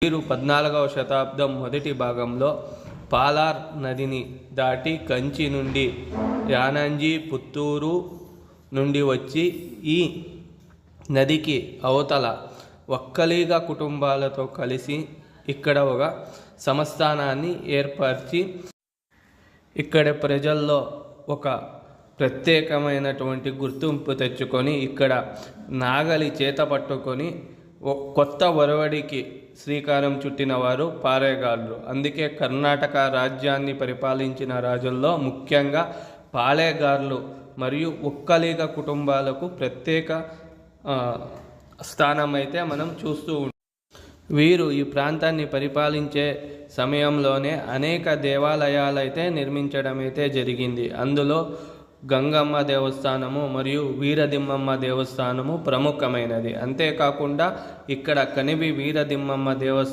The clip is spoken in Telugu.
వీరు 14వ శతాబ్దం మొదటి భాగంలో పాలార్ నదిని దాటి కంచి నుండి యానంజి పుత్తూరు నుండి వచ్చి ఈ నదికి అవతల ఒక్కలీగ కుటుంబాలతో కలిసి ఇక్కడ ఒక సంస్థానాన్ని ఏర్పరిచి ఇక్కడ ప్రజల్లో ఒక ప్రత్యేకమైనటువంటి గుర్తింపు తెచ్చుకొని ఇక్కడ నాగలి చేత పట్టుకొని కొత్త ఒరవడికి శ్రీకారం చుట్టిన వారు పాలేగార్లు. అందుకే కర్ణాటక రాజ్యాన్ని పరిపాలించిన రాజుల్లో ముఖ్యంగా పాలేగార్లు మరియు ఒక్కలీగ కుటుంబాలకు ప్రత్యేక స్థానం అయితే మనం చూస్తూ ఉంటాం. వీరు ఈ ప్రాంతాన్ని పరిపాలించే సమయంలోనే అనేక దేవాలయాలైతే నిర్మించడం అయితే జరిగింది. అందులో గంగమ్మ దేవస్థానము మరియు వీరదిమ్మమ్మ దేవస్థానము ప్రముఖమైనది. అంతేకాకుండా ఇక్కడ కనివి వీరదిమ్మమ్మ దేవస్థానం